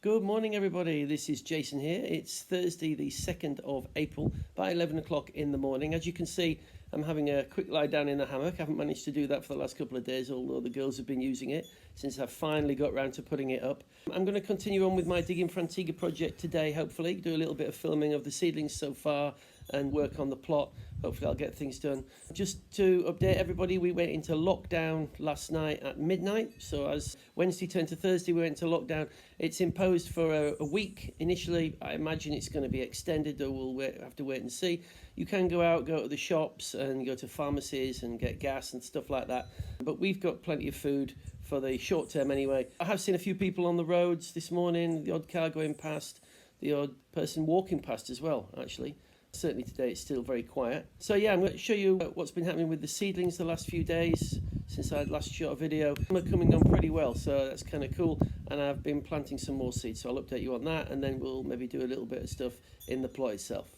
Good morning, everybody. This is Jason here. It's Thursday, the 2nd of April, by 11 o'clock in the morning. As you can see, I'm having a quick lie down in the hammock. I haven't managed to do that for the last couple of days, although the girls have been using it since I've finally got round to putting it up. I'm going to continue on with my Digging for Antigua project today, hopefully. Do a little bit of filming of the seedlings so far and work on the plot. Hopefully I'll get things done. Just to update everybody, we went into lockdown last night at midnight. So as Wednesday turned to Thursday, we went into lockdown. It's imposed for a week initially. I imagine it's going to be extended, though we'll have to wait and see. You can go out, go to the shops and go to pharmacies and get gas and stuff like that. But we've got plenty of food for the short term anyway. I have seen a few people on the roads this morning, the odd car going past, the odd person walking past as well, actually. Certainly today it's still very quiet. So yeah, I'm going to show you what's been happening with the seedlings the last few days since I last shot a video. They're coming on pretty well, so that's kind of cool. And I've been planting some more seeds, so I'll update you on that, and then we'll maybe do a little bit of stuff in the plot itself.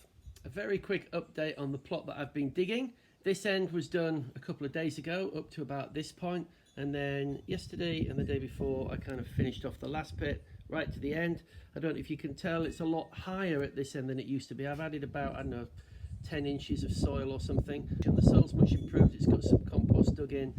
A very quick update on the plot that I've been digging. This end was done a couple of days ago up to about this point, and then yesterday and the day before I kind of finished off the last pit right to the end. I don't know if you can tell, it's a lot higher at this end than it used to be. I've added about, I don't know, 10 inches of soil or something, and the soil's much improved. It's got some compost dug in,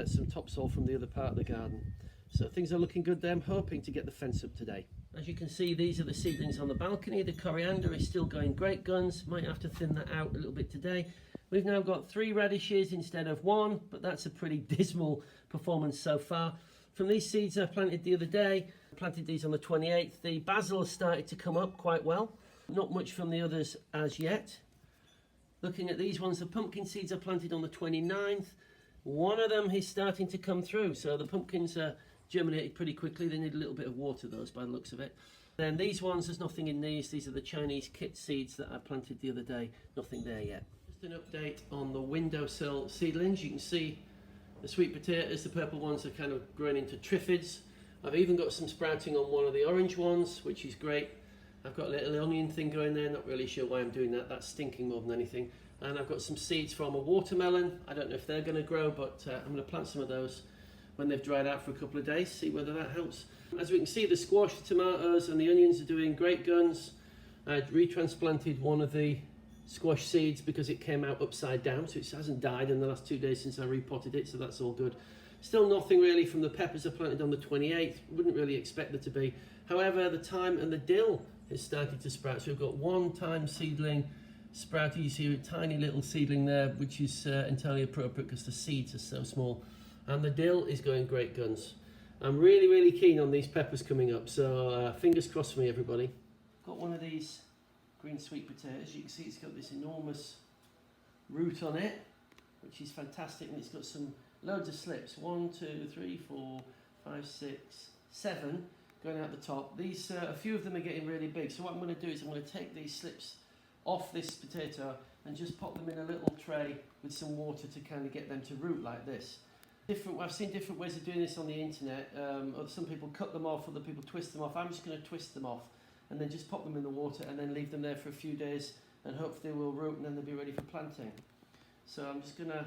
some topsoil from the other part of the garden. So things are looking good there. I'm hoping to get the fence up today. As you can see, these are the seedlings on the balcony. The coriander is still going great guns. Might have to thin that out a little bit today. We've now got 3 radishes instead of 1, but that's a pretty dismal performance so far. From these seeds I planted the other day, I planted these on the 28th. The basil has started to come up quite well. Not much from the others as yet. Looking at these ones, the pumpkin seeds I planted on the 29th. One of them is starting to come through, so the pumpkins are germinated pretty quickly. They need a little bit of water, those, by the looks of it. Then these ones, there's nothing in these. These are the Chinese kit seeds that I planted the other day. Nothing there yet. Just an update on the windowsill seedlings. You can see the sweet potatoes, the purple ones, are kind of growing into triffids. I've even got some sprouting on one of the orange ones, which is great. I've got a little onion thing going there, not really sure why I'm doing that. That's stinking more than anything. And I've got some seeds from a watermelon. I don't know if they're going to grow, but I'm going to plant some of those when they've dried out for a couple of days, see whether that helps. As we can see, the squash, the tomatoes and the onions are doing great guns. I retransplanted one of the squash seeds because it came out upside down, so it hasn't died in the last 2 days since I repotted it, so that's all good. Still nothing really from the peppers I planted on the 28th. Wouldn't really expect there to be. However, the thyme and the dill has started to sprout. So we've got one thyme seedling sprouted. You see a tiny little seedling there, which is entirely appropriate because the seeds are so small. And the dill is going great guns. I'm really keen on these peppers coming up, so fingers crossed for me, everybody. Got one of these green sweet potatoes. You can see it's got this enormous root on it, which is fantastic, and it's got some loads of slips. 1, 2, 3, 4, 5, 6, 7 going out the top. These a few of them are getting really big, so what I'm going to do is I'm going to take these slips off this potato and just pop them in a little tray with some water to kind of get them to root like this. I've seen different ways of doing this on the internet. Some people cut them off, other people twist them off. I'm just going to twist them off and then just pop them in the water and then leave them there for a few days, and hopefully they will root and then they'll be ready for planting. So I'm just going to,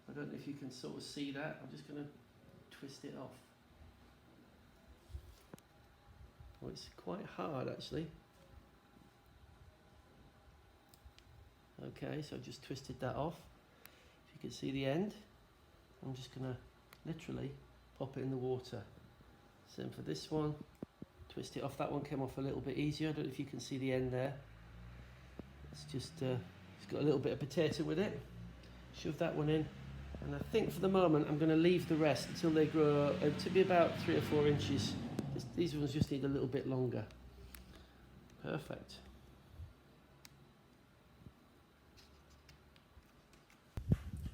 I don't know if you can sort of see that, I'm just going to twist it off. Well, it's quite hard actually. Okay, so I've just twisted that off. If you can see the end, I'm just going to literally pop it in the water. Same for this one. Twist it off. That one came off a little bit easier. I don't know if you can see the end there. It's just, it's got a little bit of potato with it. Shove that one in. And I think for the moment I'm going to leave the rest until they grow to be about 3 or 4 inches. These ones just need a little bit longer. Perfect.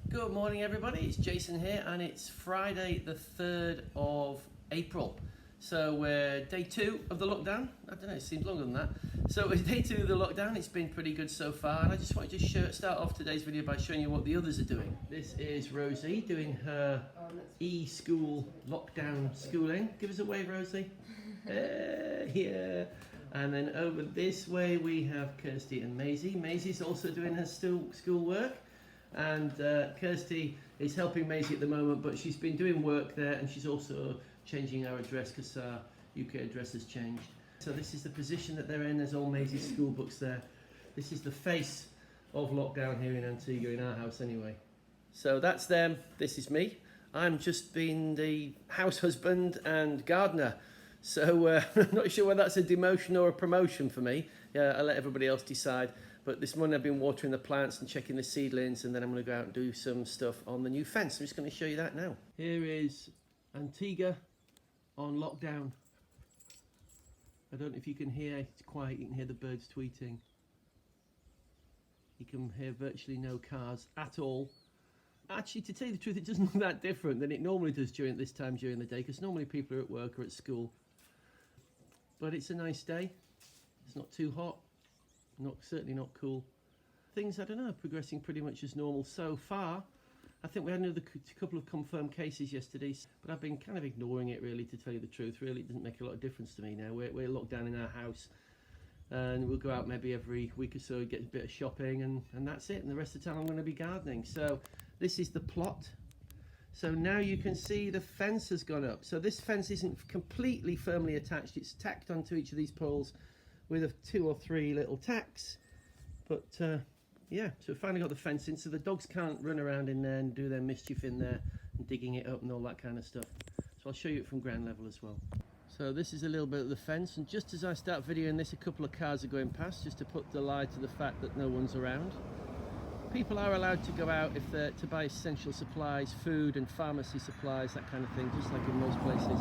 Good morning, everybody. It's Jason here, and it's Friday the 3rd of April. So we're day 2 of the lockdown. I don't know, it seems longer than that. So it's day 2 of the lockdown. It's been pretty good so far, and I just wanted to start off today's video by showing you what the others are doing. This is Rosie doing her e-school lockdown schooling. Give us a wave, Rosie. Yeah. And then over this way we have Kirsty and Maisie. Maisie's also doing her school work. And Kirsty is helping Maisie at the moment, but she's been doing work there, and she's also changing our address because UK address has changed. So this is the position that they're in. There's all Maisie's school books there. This is the face of lockdown here in Antigua, in our house anyway. So that's them, this is me. I'm just being the house husband and gardener. So I'm not sure whether that's a demotion or a promotion for me. I'll let everybody else decide. But this morning I've been watering the plants and checking the seedlings, and then I'm going to go out and do some stuff on the new fence. I'm just going to show you that now. Here is Antigua on lockdown. I don't know if you can hear, it's quiet, you can hear the birds tweeting. You can hear virtually no cars at all. Actually, to tell you the truth, it doesn't look that different than it normally does during this time during the day, because normally people are at work or at school. But it's a nice day. It's not too hot, certainly not cool. Things, I don't know, progressing pretty much as normal so far. I think we had another couple of confirmed cases yesterday, but I've been kind of ignoring it really, to tell you the truth. Really, it doesn't make a lot of difference to me now. We're locked down in our house, and we'll go out maybe every week or so, get a bit of shopping, and that's it. And the rest of the time I'm going to be gardening. So this is the plot. So now you can see the fence has gone up. So this fence isn't completely firmly attached. It's tacked onto each of these poles with 2 or 3 little tacks. But yeah, so we finally got the fence in, so the dogs can't run around in there and do their mischief in there and digging it up and all that kind of stuff. So I'll show you it from ground level as well. So this is a little bit of the fence, and just as I start videoing this, a couple of cars are going past, just to put the lie to the fact that no one's around. People are allowed to go out if they're to buy essential supplies, food and pharmacy supplies, that kind of thing, just like in most places.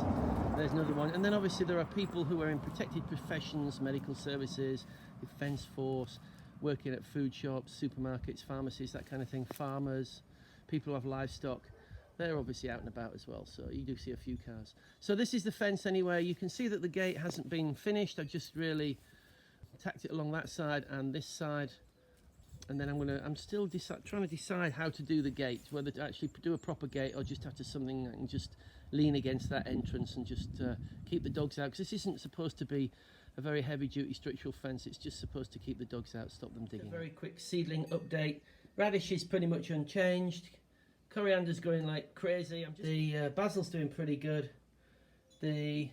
There's another one. And then obviously there are people who are in protected professions, medical services, defence force, working at food shops, supermarkets, pharmacies, that kind of thing, farmers, people who have livestock. They're obviously out and about as well, so you do see a few cars. So this is the fence anyway. You can see that the gate hasn't been finished. I've just really tacked it along that side and this side. And then I'm still trying to decide how to do the gate, whether to actually do a proper gate or just have to something and just lean against that entrance and just keep the dogs out, because this isn't supposed to be a very heavy duty structural fence. It's just supposed to keep the dogs out, stop them digging. A very quick seedling update. Radish is pretty much unchanged. Coriander's going like crazy. The basil's doing pretty good. The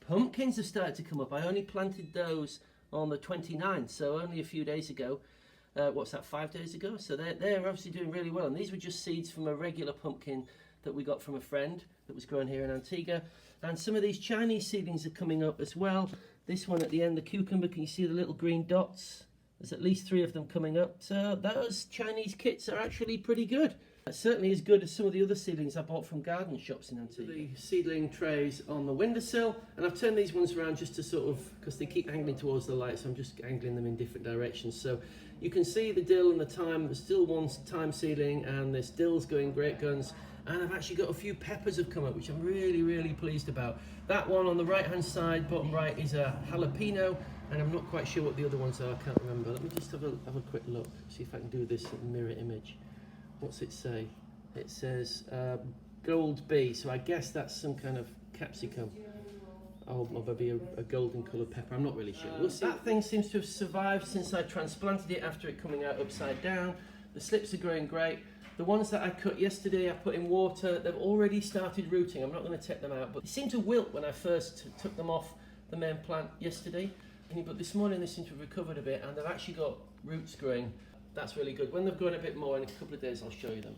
pumpkins have started to come up. I only planted those on the 29th, so only a few days ago. What's that, 5 days ago? So they're obviously doing really well, and these were just seeds from a regular pumpkin that we got from a friend that was grown here in Antigua. And some of these Chinese seedlings are coming up as well. This one at the end, the cucumber, can you see the little green dots? There's at least 3 of them coming up. So those Chinese kits are actually pretty good. Certainly as good as some of the other seedlings I bought from garden shops in Antigua. The seedling trays on the windowsill, and I've turned these ones around just to sort of, because they keep angling towards the light, so I'm just angling them in different directions. So you can see the dill and the thyme. There's still one thyme seedling, and this dill's going great guns. And I've actually got a few peppers have come up, which I'm really, really pleased about. That one on the right-hand side, bottom right, is a jalapeno, and I'm not quite sure what the other ones are. I can't remember. Let me just have a quick look, see if I can do this mirror image. What's it say? It says gold bee, so I guess that's some kind of capsicum. Or maybe a golden coloured pepper, I'm not really sure. We'll see. That thing seems to have survived since I transplanted it after it coming out upside down. The slips are growing great. The ones that I cut yesterday, I put in water, they've already started rooting. I'm not going to take them out, but they seemed to wilt when I first took them off the main plant yesterday. But this morning they seem to have recovered a bit, and they've actually got roots growing. That's really good. When they've grown a bit more, in a couple of days I'll show you them.